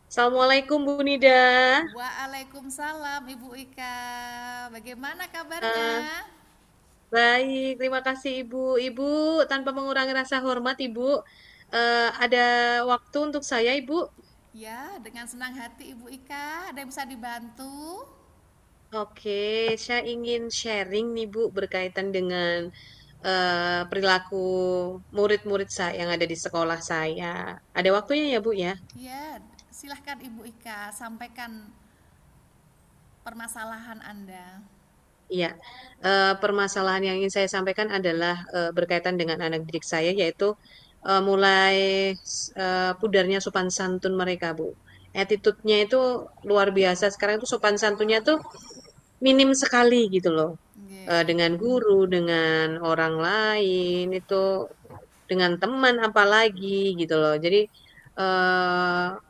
Assalamualaikum Bu Nida. Waalaikumsalam Ibu Ika. Bagaimana kabarnya? Eh, Baik, terima kasih Ibu. Ibu, tanpa mengurangi rasa hormat Ibu, ada waktu untuk saya Ibu? Ya, dengan senang hati Ibu Ika. Ada yang bisa dibantu? Oke, saya ingin sharing nih Bu berkaitan dengan perilaku murid-murid saya yang ada di sekolah saya. Ada waktunya ya Bu ya? Ya, silahkan Ibu Ika sampaikan permasalahan Anda. Iya, permasalahan yang ingin saya sampaikan adalah berkaitan dengan anak didik saya, yaitu mulai pudarnya sopan santun mereka, Bu. Attitude-nya itu luar biasa. Sekarang itu sopan santunnya tuh minim sekali gitu loh. Oke. Dengan guru, dengan orang lain, itu dengan teman apalagi gitu loh. Jadi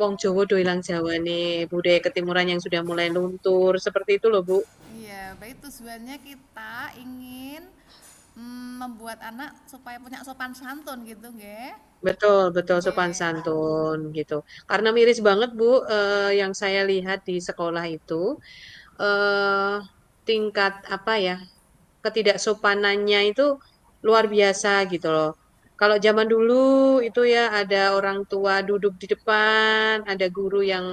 wong Jawa do ilang Jawane, budaya ketimuran yang sudah mulai luntur, seperti itu loh, Bu. Iya, baik tujuannya kita ingin membuat anak supaya punya sopan santun gitu, nggih. Betul, betul sopan Nggih. santun gitu. Karena miris banget Bu, yang saya lihat di sekolah itu eh, tingkat apa ya ketidaksopanannya itu luar biasa gitu loh. Kalau zaman dulu itu ya ada orang tua duduk di depan, ada guru yang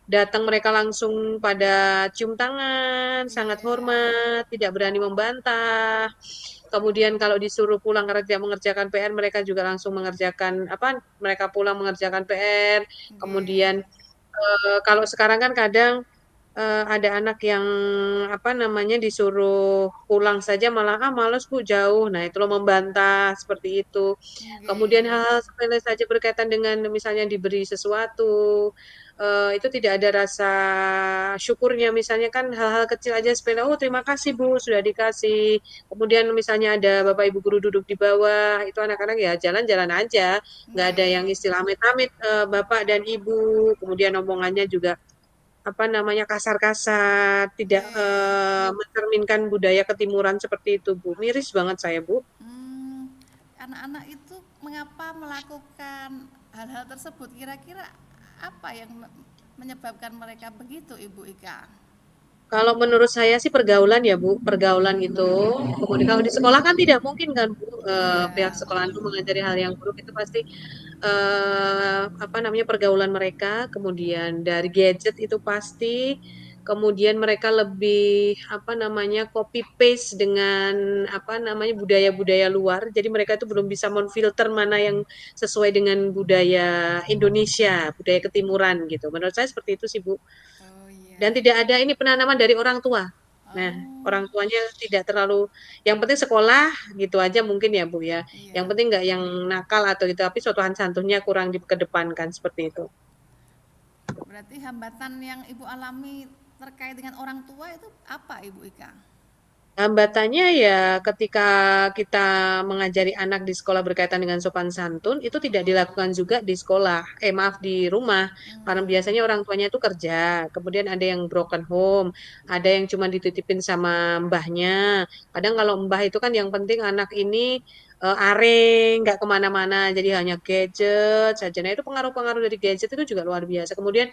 datang mereka langsung pada cium tangan, sangat Iya. hormat, tidak berani membantah. Kemudian kalau disuruh pulang kerja mengerjakan PR, mereka juga langsung mengerjakan apa? Mereka pulang mengerjakan PR. Nggih. Kemudian kalau sekarang kan kadang ada anak yang apa namanya disuruh pulang saja malah ah males Bu jauh. Nah, itu loh membantah seperti itu. Kemudian Nggih. hal-hal sepele saja berkaitan dengan misalnya diberi sesuatu itu tidak ada rasa syukurnya. Misalnya kan hal-hal kecil aja sepele, oh terima kasih Bu sudah dikasih. Kemudian misalnya ada Bapak Ibu guru duduk di bawah, itu anak-anak ya jalan-jalan aja, nggak ada yang Nggih. istilah amit-amit Bapak dan Ibu. Kemudian omongannya juga apa namanya kasar-kasar, tidak Nggih. mencerminkan budaya ketimuran seperti itu, Bu. Miris banget saya, Bu. Hmm, anak-anak itu mengapa melakukan hal-hal tersebut? Kira-kira apa yang menyebabkan mereka begitu, Ibu Ika? Kalau menurut saya sih pergaulan ya, Bu. Pergaulan itu, kemudian kalau di sekolah kan tidak mungkin kan, Bu, pihak Iya, sekolah itu mengajari hal yang buruk itu pasti apa namanya pergaulan mereka, kemudian dari gadget itu pasti, kemudian mereka lebih apa namanya copy paste dengan apa namanya budaya-budaya luar. Jadi mereka itu belum bisa menfilter mana yang sesuai dengan budaya Indonesia, budaya ketimuran gitu. Menurut saya seperti itu sih, Bu. oh Dan iya, tidak ada ini penanaman dari orang tua. Nah, oh orang tuanya tidak terlalu, yang penting sekolah gitu aja mungkin ya Bu ya. Yang iya. penting nggak yang nakal atau gitu, tapi sotohan santunnya kurang dikedepankan seperti itu. Berarti hambatan yang Ibu alami terkait dengan orang tua itu apa, Ibu Ika? Hambatannya ya ketika kita mengajari anak di sekolah berkaitan dengan sopan santun itu tidak dilakukan juga di sekolah. Maaf di rumah. Karena Hmm, biasanya orang tuanya itu kerja. Kemudian ada yang broken home, ada yang cuma dititipin sama mbahnya. Kadang kalau mbah itu kan yang penting anak ini areng, nggak kemana-mana, jadi hanya gadget saja. Nah itu pengaruh-pengaruh dari gadget itu juga luar biasa. Kemudian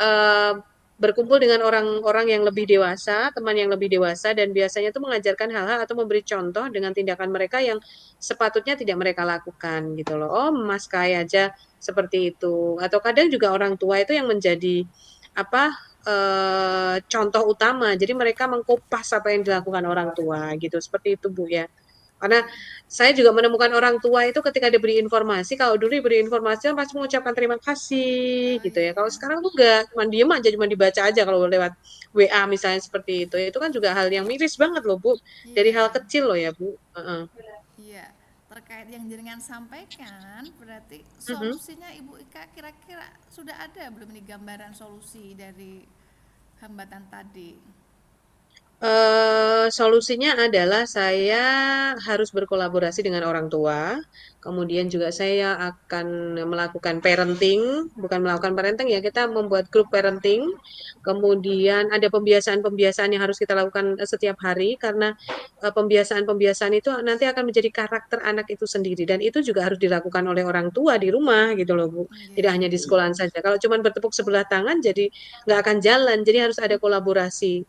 eh, berkumpul dengan orang-orang yang lebih dewasa, teman yang lebih dewasa, dan biasanya itu mengajarkan hal-hal atau memberi contoh dengan tindakan mereka yang sepatutnya tidak mereka lakukan gitu loh. Oh, Mas Kai aja seperti itu. Atau kadang juga orang tua itu yang menjadi apa contoh utama. Jadi mereka mengkopas apa yang dilakukan orang tua gitu. Seperti itu Bu ya. Karena saya juga menemukan orang tua itu ketika diberi informasi, kalau dulu diberi informasi kan pasti mengucapkan terima kasih oh gitu ya. Kalau iya, sekarang tuh enggak, cuma diem aja, cuma dibaca aja kalau lewat WA misalnya seperti itu. Itu kan juga hal yang miris banget loh Bu. Dari hal iya, kecil loh ya Bu. Heeh. iya. Terkait yang jenengan sampaikan, berarti Mhm. solusinya Ibu Ika kira-kira sudah ada belum nih gambaran solusi dari hambatan tadi? Solusinya adalah saya harus berkolaborasi dengan orang tua, Kemudian juga saya akan melakukan parenting, bukan melakukan parenting ya, kita membuat grup parenting. Kemudian ada pembiasaan-pembiasaan yang harus kita lakukan setiap hari karena pembiasaan-pembiasaan itu nanti akan menjadi karakter anak itu sendiri dan itu juga harus dilakukan oleh orang tua di rumah gitu loh Bu. Tidak Nggih. hanya di sekolahan saja. Kalau cuma bertepuk sebelah tangan jadi nggak akan jalan. Jadi harus ada kolaborasi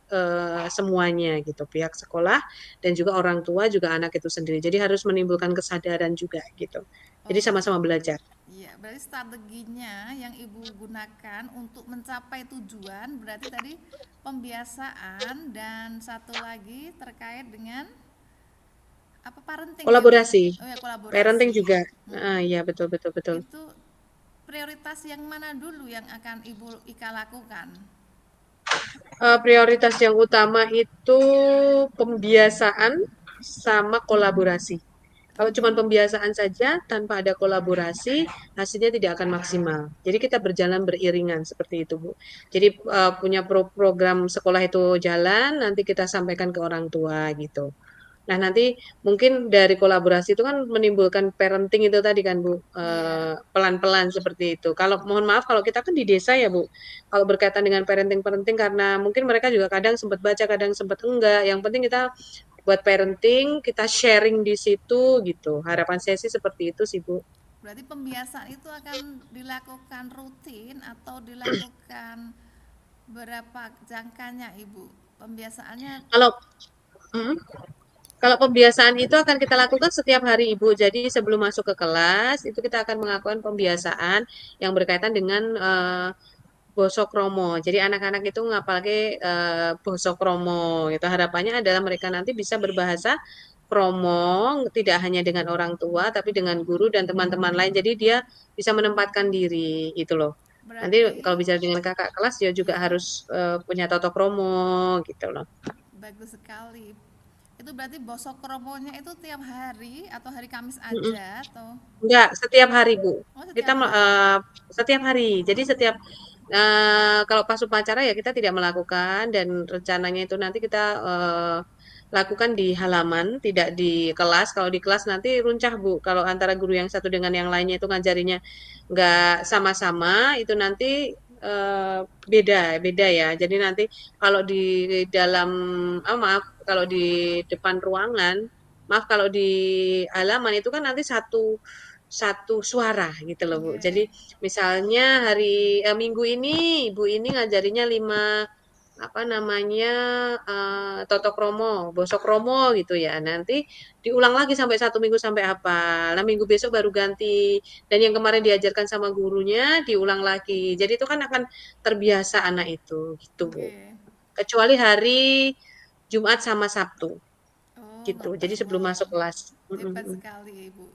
semuanya gitu. Pihak sekolah dan juga orang tua juga anak itu sendiri. Jadi harus menimbulkan kesadaran juga gitu. Jadi Oh, sama-sama belajar. iya, berarti strateginya yang Ibu gunakan untuk mencapai tujuan berarti tadi pembiasaan dan satu lagi terkait dengan apa parenting ya Bu? Kolaborasi. Oh ya Parenting kolaborasi. juga. Ah, Mm-mm. iya betul betul betul. Itu prioritas yang mana dulu yang akan Ibu Ika lakukan? Prioritas yang utama itu pembiasaan sama kolaborasi. Kalau cuma Oh, pembiasaan saja tanpa ada kolaborasi, hasilnya tidak akan maksimal. Jadi kita berjalan beriringan seperti itu, Bu. Jadi punya program sekolah itu jalan, nanti kita sampaikan ke orang tua gitu. Nah, nanti mungkin dari kolaborasi itu kan menimbulkan parenting itu tadi kan, Bu, iya. pelan-pelan seperti itu. Kalau mohon maaf kalau kita kan di desa ya, Bu, kalau berkaitan dengan parenting-parenting karena mungkin mereka juga kadang sempat baca, kadang sempat enggak. Yang penting kita buat parenting, kita sharing di situ gitu. Harapan saya sih seperti itu sih, Bu. Berarti pembiasaan itu akan dilakukan rutin atau dilakukan berapa jangkanya Ibu? Pembiasaannya Kalau mm, kalau pembiasaan itu akan kita lakukan setiap hari, Ibu. Jadi sebelum masuk ke kelas, itu kita akan melakukan pembiasaan yang berkaitan dengan Basa Kromo. Jadi anak-anak itu ngapalke Basa Kromo gitu. Harapannya adalah mereka nanti bisa berbahasa Kromo tidak hanya dengan orang tua tapi dengan guru dan teman-teman lain. Jadi dia bisa menempatkan diri gitu loh. Nanti berarti kalau bicara dengan kakak kelas dia juga ya harus punya Toto Kromo gitu loh. bagus sekali. Itu berarti bosok kromonya itu tiap hari atau hari Kamis Mm-mm. aja atau Enggak, setiap hari, Bu. oh Kita setiap hari. setiap hari. Jadi setiap kalau pas upacara ya kita tidak melakukan dan rencananya itu nanti kita lakukan di halaman, tidak di kelas. Kalau di kelas nanti runcah, Bu. Kalau antara guru yang satu dengan yang lainnya itu ngajarinya nggak sama-sama, itu nanti beda, beda ya. Jadi nanti kalau di dalam, maaf, kalau di depan ruangan, maaf kalau di halaman itu kan nanti satu satu suara gitu loh Bu. Jadi Oke. misalnya Minggu ini Ibu ini ngajarinya 5 apa namanya Toto Kromo, Bosok Kromo gitu ya. Nanti diulang lagi sampai 1 minggu sampai apa. Nah minggu besok baru ganti. Dan yang kemarin diajarkan sama gurunya diulang lagi. Jadi itu kan akan terbiasa anak itu gitu Bu. Oke. Kecuali hari Jumat sama Sabtu Oh, gitu. Jadi ngerti. sebelum Wow. masuk kelas. Hebat sekali, Ibu.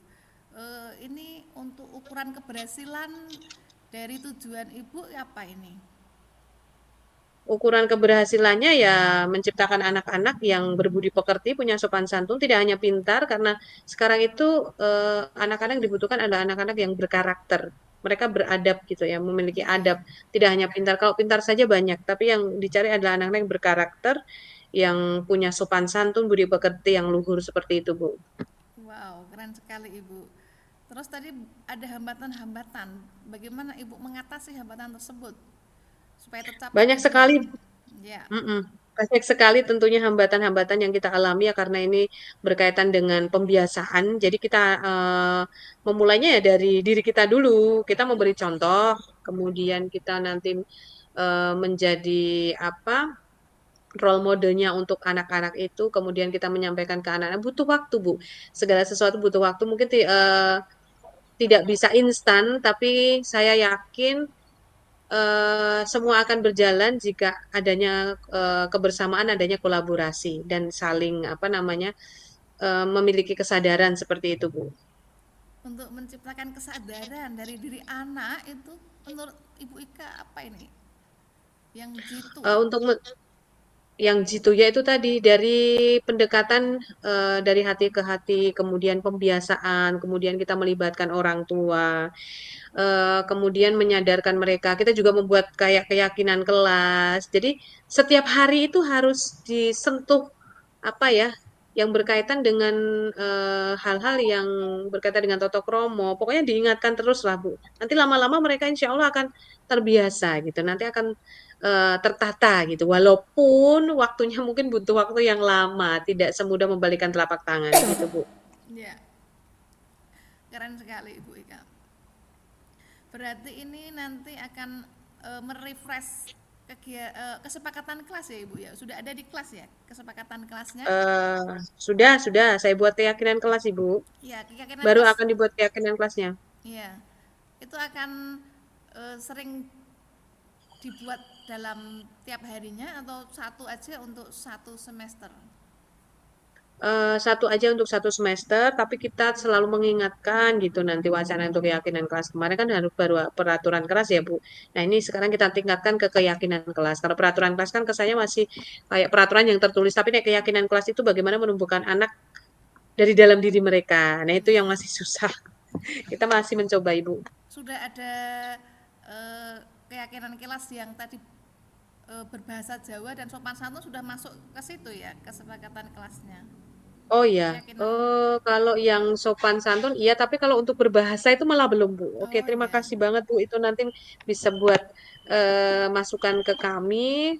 Ini untuk ukuran keberhasilan dari tujuan Ibu apa ini? Ukuran keberhasilannya ya menciptakan anak-anak yang berbudi pekerti, punya sopan santun, tidak hanya pintar karena sekarang itu anak-anak yang dibutuhkan adalah anak-anak yang berkarakter. Mereka beradab gitu ya, memiliki adab. Oke. Tidak hanya pintar. Kalau pintar saja banyak, tapi yang dicari adalah anak-anak yang berkarakter, yang punya sopan santun, budi pekerti yang luhur seperti itu, Bu. Wow, keren sekali Ibu. Terus tadi ada hambatan-hambatan. Bagaimana Ibu mengatasi hambatan tersebut supaya tercapai Banyak tujuan? sekali. Ya, Mm-mm. Banyak sekali tentunya hambatan-hambatan yang kita alami ya karena ini berkaitan dengan pembiasaan. Jadi kita memulainya ya dari diri kita dulu. Kita memberi contoh, kemudian kita nanti menjadi apa role modelnya untuk anak-anak itu. Kemudian kita menyampaikan ke anak-anak butuh waktu Bu. Segala sesuatu butuh waktu. Mungkin tidak bisa instan, tapi saya yakin semua akan berjalan jika adanya kebersamaan, adanya kolaborasi dan saling apa namanya memiliki kesadaran seperti itu, Bu. untuk menciptakan kesadaran dari diri anak itu menurut Ibu Ika apa ini? Yang jitu. Untuk yang jitu ya itu tadi dari pendekatan dari hati ke hati, kemudian pembiasaan, kemudian kita melibatkan orang tua, kemudian menyadarkan mereka. Kita juga membuat kayak keyakinan kelas. Jadi setiap hari itu harus disentuh apa ya yang berkaitan dengan hal-hal yang berkaitan dengan Toto Kromo. Pokoknya diingatkan terus lah Bu. Nanti lama-lama mereka insya Allah akan terbiasa gitu. Nanti akan tertata gitu. Walaupun waktunya mungkin butuh waktu yang lama, tidak semudah membalikan telapak tangan gitu Bu. Ya, keren sekali Ibu Ika. Berarti ini nanti akan merefresh kesepakatan kelas ya Ibu ya. Sudah ada di kelas ya kesepakatan kelasnya? Sudah. Saya buat keyakinan kelas Ibu. Ya, keyakinan Baru kelas. akan dibuat keyakinan kelasnya. Iya, itu akan sering dibuat dalam tiap harinya atau satu aja untuk satu semester? Satu aja untuk satu semester, tapi kita selalu mengingatkan gitu nanti wacana untuk keyakinan kelas. Kemarin kan harus baru peraturan kelas ya, Bu. Nah, ini sekarang kita tingkatkan ke keyakinan kelas. Kalau peraturan kelas kan kesannya masih kayak peraturan yang tertulis, tapi nih keyakinan kelas itu bagaimana menumbuhkan anak dari dalam diri mereka. Nah, itu yang Iya. masih susah. Kita masih mencoba, Ibu. Sudah ada keyakinan kelas yang tadi berbahasa Jawa dan sopan santun sudah masuk ke situ ya kesepakatan kelasnya. Oh iya, Keyakinan. kalau yang sopan santun iya, tapi kalau untuk berbahasa itu malah belum, Bu. Oke, Oh terima iya. kasih banget, Bu. Itu nanti bisa buat masukan ke kami,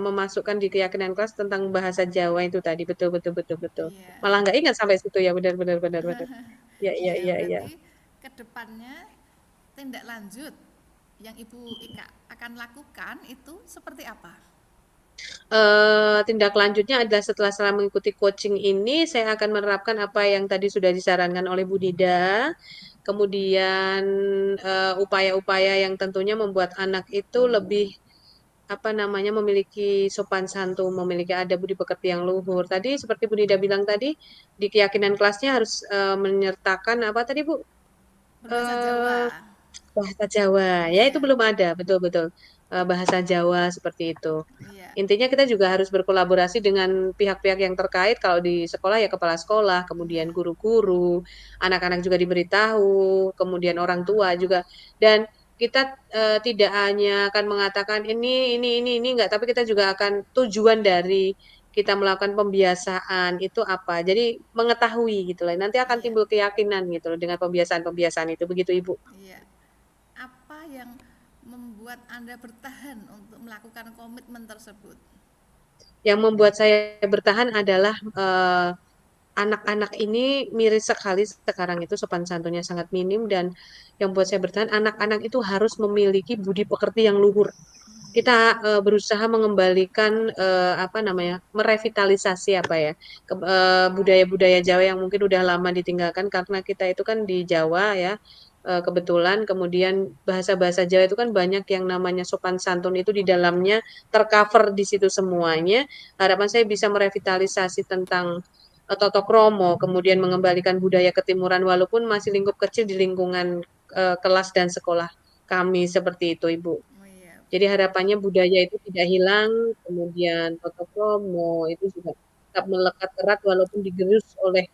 memasukkan di keyakinan kelas tentang bahasa Jawa itu tadi. Betul, betul, betul, betul. Iya. Malah nggak ingat sampai situ ya, benar, benar, benar, benar. Ya, ya, Iya, ya, ya. berarti kedepannya tindak lanjut yang Ibu Ika akan lakukan itu seperti apa? Tindak lanjutnya adalah setelah mengikuti coaching ini, saya akan menerapkan apa yang tadi sudah disarankan oleh Bu Dida. Kemudian upaya-upaya yang tentunya membuat anak itu lebih apa namanya memiliki sopan santun, memiliki adab budi pekerti yang luhur. Tadi seperti Bu Dida bilang tadi di keyakinan kelasnya harus menyertakan apa tadi Bu? Berbahasa Eh, Jawa. Bahasa Jawa, ya itu Iya, belum ada, betul-betul. Bahasa Jawa seperti itu. iya, Intinya kita juga harus berkolaborasi dengan pihak-pihak yang terkait. Kalau di sekolah ya kepala sekolah, kemudian iya, guru-guru, anak-anak juga diberitahu, kemudian orang tua juga. Dan kita tidak hanya akan mengatakan ini enggak, tapi kita juga akan tujuan dari kita melakukan pembiasaan itu apa. Jadi mengetahui gitu lah. Nanti akan iya, timbul keyakinan gitu loh dengan pembiasaan-pembiasaan itu. Begitu Ibu. iya. Apa yang membuat Anda bertahan untuk melakukan komitmen tersebut? Yang membuat saya bertahan adalah anak-anak ini miris sekali sekarang itu sopan santunnya sangat minim dan yang buat saya bertahan anak-anak itu harus memiliki budi pekerti yang luhur. Kita berusaha mengembalikan apa namanya merevitalisasi apa ya budaya-budaya Jawa yang mungkin udah lama ditinggalkan karena kita itu kan di Jawa ya kebetulan kemudian bahasa-bahasa Jawa itu kan banyak yang namanya sopan santun itu di dalamnya tercover di situ semuanya. Harapan saya bisa merevitalisasi tentang Toto Kromo, kemudian mengembalikan budaya ketimuran walaupun masih lingkup kecil di lingkungan kelas dan sekolah kami seperti itu, Ibu. Oh iya, Jadi harapannya budaya itu tidak hilang, kemudian Toto Kromo itu juga tetap melekat erat walaupun digerus oleh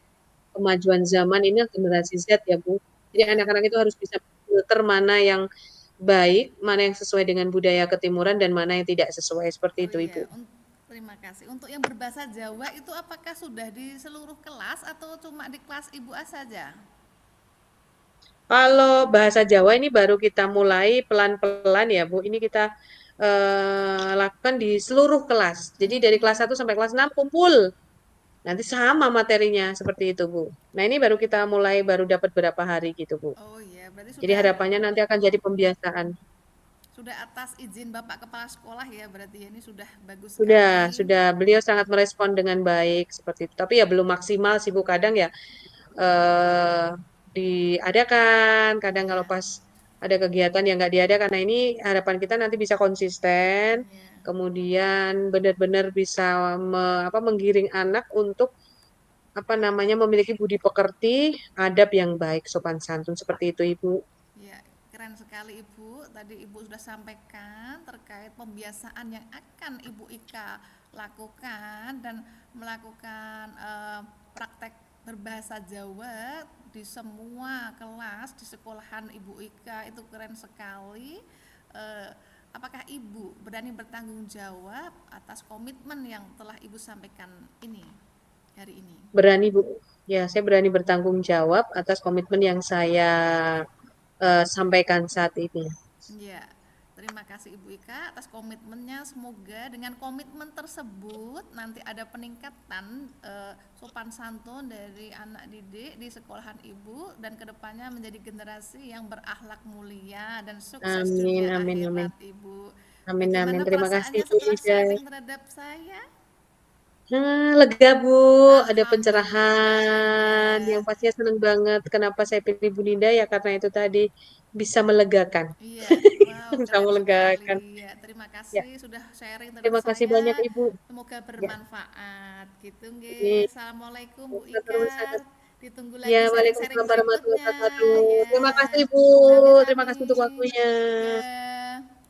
kemajuan zaman ini generasi Z ya Bu. Jadi iya, anak-anak itu harus bisa filter mana yang baik, mana yang sesuai dengan budaya ketimuran dan mana yang tidak sesuai seperti oh itu iya. Ibu. Terima kasih. Untuk yang berbahasa Jawa itu apakah sudah di seluruh kelas atau cuma di kelas Ibu A saja? Kalau bahasa Jawa ini baru kita mulai pelan-pelan ya Bu. Ini kita lakukan di seluruh kelas. Jadi dari kelas 1 sampai kelas 6 kumpul. Nanti sama materinya seperti itu Bu. Nah ini baru kita mulai baru dapat berapa hari gitu Bu. Oh iya, berarti Jadi sudah harapannya nanti akan jadi pembiasaan. atas izin Bapak Kepala Sekolah ya, berarti ya, ini sudah bagus Sudah, sekali. sudah. Beliau sangat merespon dengan baik seperti itu. Tapi ya belum maksimal sih Bu. Kadang ya eh diadakan, kadang kalau Iya, pas ada kegiatan yang nggak diadakan. Nah ini harapan kita nanti bisa konsisten, iya, kemudian benar-benar bisa menggiring anak untuk apa namanya memiliki budi pekerti, adab yang baik, sopan santun seperti itu Ibu. iya. Keren sekali Ibu. Tadi Ibu sudah sampaikan terkait pembiasaan yang akan Ibu Ika lakukan dan melakukan praktek berbahasa Jawa di semua kelas di sekolahan Ibu Ika. Itu keren sekali. Eh, apakah Ibu berani bertanggung jawab atas komitmen yang telah Ibu sampaikan ini? hari ini. Berani Bu. Ya, saya berani bertanggung jawab atas komitmen yang saya sampaikan saat ini. Ya, terima kasih Ibu Ika atas komitmennya. Semoga dengan komitmen tersebut nanti ada peningkatan sopan santun dari anak didik di sekolahan Ibu dan kedepannya menjadi generasi yang berakhlak mulia dan sukses Amin, dunia amin, amin. akhirat Ibu. Amin, amin. Bagaimana Terima kasih perasaannya Bu setelah Ida. sharing terhadap saya? Lega Bu, ada pencerahan yang Alhamdulillah. pastinya seneng banget. Kenapa saya pilih Bu Nida ya karena itu tadi bisa melegakan. Iya, wow, Bisa keren sekali. melegakan. Ya, terima Ya, kasih sudah sharing terhadap terima kasih saya. banyak Ibu. Semoga Ya, bermanfaat. Gitu, nggih. ini Assalamualaikum Bu semoga Ika. terus ada. Ditunggu Ya, lagi sharing-sharing Waalaikumsalam warahmatullahi berikutnya. wabarakatuh. Ya. Terima kasih Bu. Terima Sami-sami. kasih untuk waktunya. Ya.